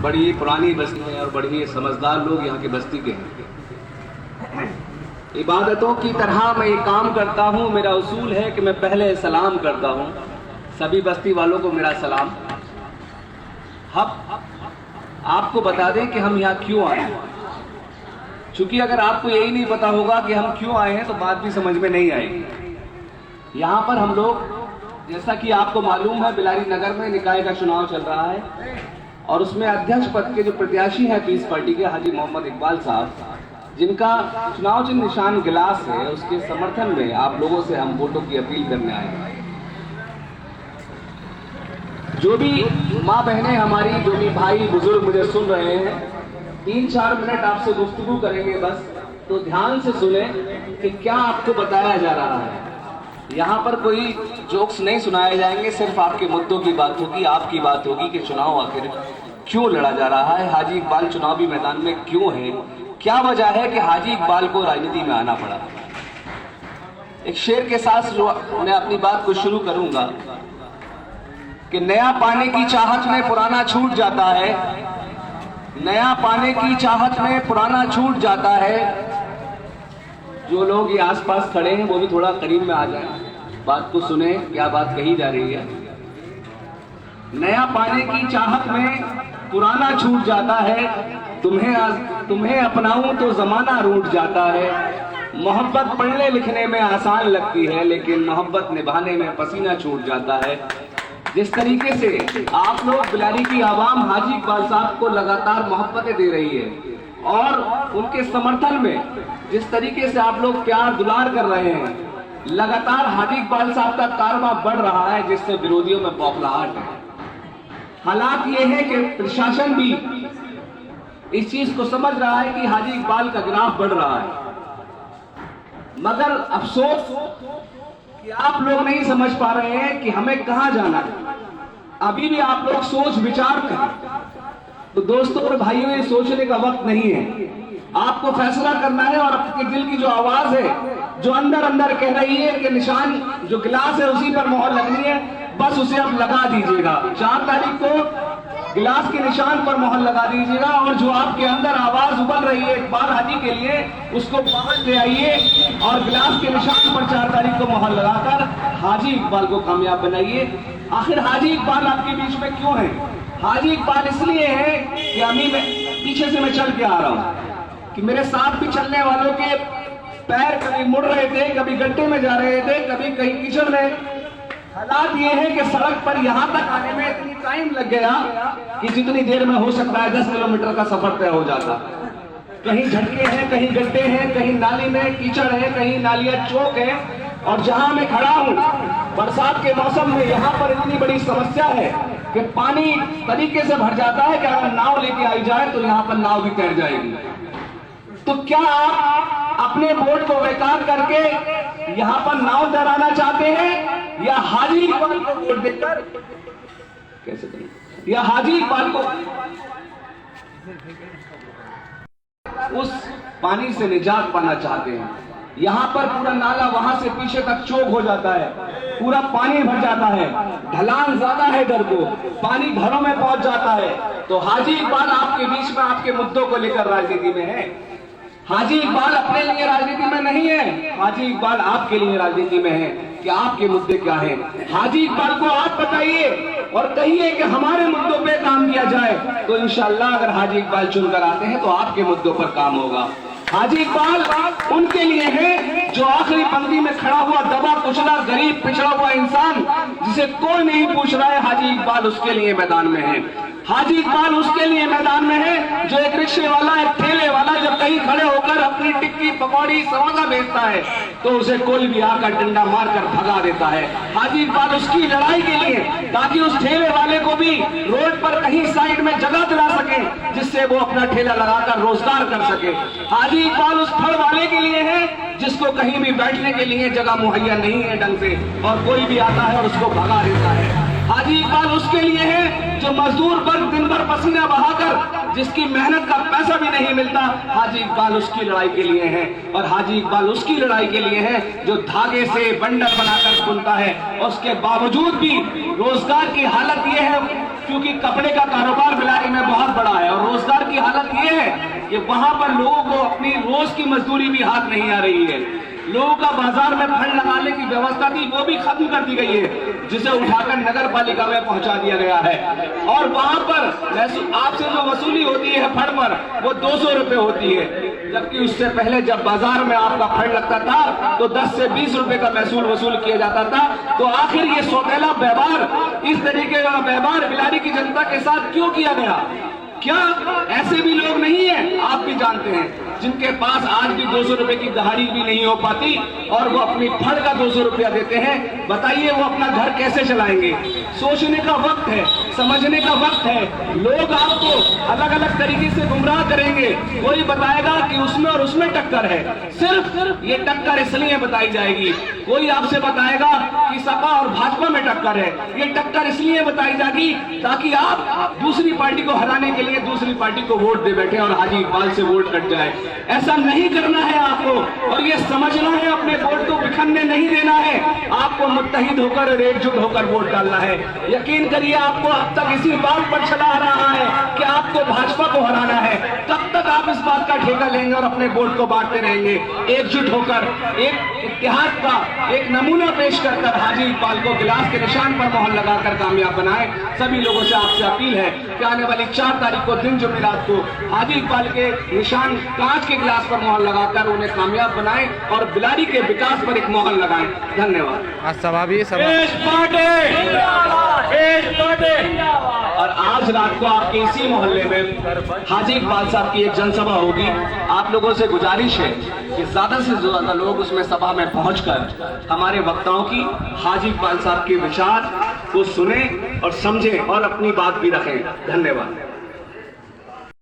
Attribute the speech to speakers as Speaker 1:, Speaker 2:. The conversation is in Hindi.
Speaker 1: बड़ी पुरानी बस्ती है और बड़ी समझदार लोग यहाँ की बस्ती के हैं। इबादतों की तरह मैं ये काम करता हूँ, मेरा उसूल है कि मैं पहले सलाम करता हूँ। सभी बस्ती वालों को मेरा सलाम। हम आपको बता दें कि हम यहाँ क्यों आए हैं, क्योंकि अगर आपको यही नहीं पता होगा कि हम क्यों आए हैं तो बात भी समझ में नहीं आएगी। यहाँ पर हम लोग, जैसा कि आपको मालूम है, बिलारी नगर में निकाय का चुनाव चल रहा है और उसमें अध्यक्ष पद के जो प्रत्याशी हैं पीस पार्टी के हाजी मोहम्मद इकबाल साहब, जिनका चुनाव चिन्ह निशान गिलास है, उसके समर्थन में आप लोगों से हम वोटों की अपील करने आए हैं। जो भी माँ बहनें हमारी, जो भी भाई बुजुर्ग मुझे सुन रहे हैं, 3-4 मिनट आपसे गुफ्तगू करेंगे बस, तो ध्यान से सुने कि क्या आपको बताया जा रहा है। यहाँ पर कोई जोक्स नहीं सुनाए जाएंगे, सिर्फ आपके मुद्दों की बात होगी, आपकी बात होगी कि चुनाव आखिर क्यों लड़ा जा रहा है, हाजी इकबाल चुनावी मैदान में क्यों है, क्या वजह है कि हाजी इकबाल को राजनीति में आना पड़ा। एक शेर के साथ मैं अपनी बात को शुरू करूंगा कि नया पाने की चाहत में पुराना छूट जाता है, नया पाने की चाहत में पुराना छूट जाता है। जो लोग ये आसपास खड़े हैं वो भी थोड़ा करीब में आ जाएं, बात को सुने, क्या बात कही जा रही है। नया पाने की चाहत में पुराना छूट जाता है, तुम्हें अपनाऊं तो जमाना रूठ जाता है। मोहब्बत पढ़ने लिखने में आसान लगती है, लेकिन मोहब्बत निभाने में पसीना छूट जाता है। जिस तरीके से आप लोग बिलारी की आवाम हाजी इकबाल साहब को लगातार मोहब्बतें दे रही है और उनके समर्थन में जिस तरीके से आप लोग प्यार दुलार कर रहे हैं, लगातार हाजी इकबाल साहब का कारवा बढ़ रहा है, जिससे विरोधियों में बौखलाहट है। हालात ये है कि प्रशासन भी इस चीज को समझ रहा है कि हाजी इकबाल का ग्राफ बढ़ रहा है, मगर अफसोस कि आप लोग नहीं समझ पा रहे हैं कि हमें कहां जाना है। अभी भी आप लोग सोच विचार करें। तो दोस्तों और भाइयों, ये सोचने का वक्त नहीं है, आपको फैसला करना है और आपके दिल की जो आवाज है, जो अंदर अंदर कह रही है कि निशान जो गिलास है उसी पर मोहर लगनी है, बस उसे आप लगा दीजिएगा। 4 तारीख को गिलास के निशान पर मोहर लगा दीजिएगा और जो आपके अंदर आवाज उबल रही है इकबाल हाजी के लिए, उसको बाहर ले आइए और गिलास के निशान पर 4 तारीख को मोहर लगाकर हाजी इकबाल को कामयाब बनाइए। आखिर हाजी इकबाल आपके बीच में क्यों है? हाजी इकबाल इसलिए है कि अभी मैं पीछे से मैं चल के आ रहा हूं कि मेरे साथ भी चलने वालों के पैर कभी मुड़ रहे थे, कभी गड्ढे में जा रहे थे, कभी कहीं कीचड़ में। हालात ये है कि सड़क पर यहाँ तक आने में इतनी टाइम लग गया कि जितनी देर में हो सकता है 10 किलोमीटर का सफर तय हो जाता। कहीं झटके हैं, कहीं गड्ढे हैं, कहीं नाली में कीचड़ है, कहीं नालियां चौक है। और जहां मैं खड़ा हूं बरसात के मौसम में, यहाँ पर इतनी बड़ी समस्या है कि पानी तरीके से भर जाता है कि अगर नाव लेके आई जाए तो यहाँ पर नाव भी तैर जाएगी। तो क्या आप अपने वोट को बेकार करके यहाँ पर नाव तैराना चाहते हैं, या हाजी इकबाल को वोट देकर कैसे करें, या हाजी इकबाल को उस पानी से निजात पाना चाहते हैं? यहाँ पर पूरा नाला वहां से पीछे तक चौक हो जाता है, पूरा पानी भर जाता है, ढलान ज्यादा है इधर को, पानी घरों में पहुंच जाता है। तो हाजी इकबाल आपके बीच में आपके मुद्दों को लेकर राजनीति में है। हाजी इकबाल अपने लिए राजनीति में नहीं है, हाजी इकबाल आपके लिए राजनीति में है कि आपके मुद्दे क्या हैं। हाजी इकबाल को आप बताइए और कहिए कि हमारे मुद्दों पे काम किया जाए, तो इंशाअल्लाह अगर हाजी इकबाल चुनकर आते हैं तो आपके मुद्दों पर काम होगा। हाजी इकबाल उनके लिए है जो आखिरी पंक्ति में खड़ा हुआ दबा कुचला गरीब पिछड़ा हुआ इंसान, जिसे कोई नहीं पूछ रहा है, हाजी इकबाल उसके लिए मैदान में है। हाजी इकबाल उसके लिए मैदान में है जो एक रिक्शे वाला, एक ठेले वाला जब कहीं खड़े होकर अपनी टिक्की पकौड़ी समोसा बेचता है तो उसे कोई भी आकर डंडा मारकर भगा देता है। हाजी इकबाल उसकी लड़ाई के लिए, ताकि उस ठेले वाले को भी रोड पर कहीं साइड में जगह दिला सके, जिससे वो अपना ठेला लगाकर रोजगार कर सके। हाजी इकबाल उस फल वाले के लिए है जिसको कहीं भी बैठने के लिए जगह मुहैया नहीं है ढंग से, और कोई भी आता है और उसको भगा देता है। हाजी इकबाल उसके लिए है जो मजदूर वर्ग दिन भर पसीना बहाकर, जिसकी मेहनत का पैसा भी नहीं मिलता, हाजी इकबाल उसकी लड़ाई के लिए है। और हाजी इकबाल उसकी लड़ाई के लिए है जो धागे से बंडल बनाकर बुनता है, और उसके बावजूद भी रोजगार की हालत यह है, क्योंकि कपड़े का कारोबार बिलारी में बहुत बड़ा है। कि वहां पर लोगों को अपनी रोज की मजदूरी भी हाथ नहीं आ रही है। लोगों का बाजार में फंड लगाने की व्यवस्था थी वो भी खत्म कर दी गई है, जिसे उठाकर नगर पालिका में पहुंचा दिया गया है। और वहां पर आपसे जो वसूली होती है फंड पर वो 200 रुपए होती है, जबकि उससे पहले जब बाजार में आपका फंड लगता था तो 10 से 20 रुपए का महसूल वसूल किया जाता था। तो आखिर ये सौतेला व्यवहार, इस तरीके का व्यवहार बिलारी की जनता के साथ क्यों किया गया? क्या ऐसे भी लोग नहीं हैं, आप भी जानते हैं, जिनके पास आज भी 200 रुपए की दहाड़ी भी नहीं हो पाती और वो अपनी फंड का 200 रुपया देते हैं। बताइए वो अपना घर कैसे चलाएंगे? सोचने का वक्त है, समझने का वक्त है। लोग आपको अलग अलग तरीके से गुमराह करेंगे। कोई बताएगा कि उसमें और उसमें टक्कर है, सिर्फ ये टक्कर इसलिए बताई जाएगी। कोई आपसे बताएगा कि सपा और भाजपा में टक्कर है, ये टक्कर इसलिए बताई जाएगी ताकि आप दूसरी पार्टी को हराने के लिए दूसरी पार्टी को वोट दे बैठे और हाजी इकबाल से वोट कट जाए। ऐसा नहीं करना है आपको, और ये समझना है, अपने वोट को बिखरने नहीं देना है। आपको मुत्तहिद होकर और एकजुट होकर वोट डालना है। यकीन करिए आपको अब तक इसी बात पर चला आ रहा है कि आपको भाजपा को हराना है। तब तक आप इस बात का ठेका लेंगे और अपने वोट को बांटते रहेंगे। एकजुट होकर एक इत्तेहाद का एक नमूना पेश कर हाजी इकबाल को गिलास के निशान पर मोहर लगाकर कामयाब बनाए। सभी लोगों से आपसे अपील है कि आने वाली 4 तारीख को दिन जुमेरात को हाजी इकबाल के निशान कांच के गिलास पर मोहर लगाकर उन्हें कामयाब बनाएं और बिलारी के विकास पर एक मोहर लगाएं। धन्यवाद। और आज रात को आपके इसी मोहल्ले में हाजी इकबाल साहब की एक जनसभा होगी। आप लोगों से गुजारिश है कि ज्यादा से ज्यादा लोग उसमें सभा में पहुंचकर हमारे वक्ताओं की, हाजी इकबाल साहब के विचार को सुने और समझें और अपनी बात भी रखें। धन्यवाद।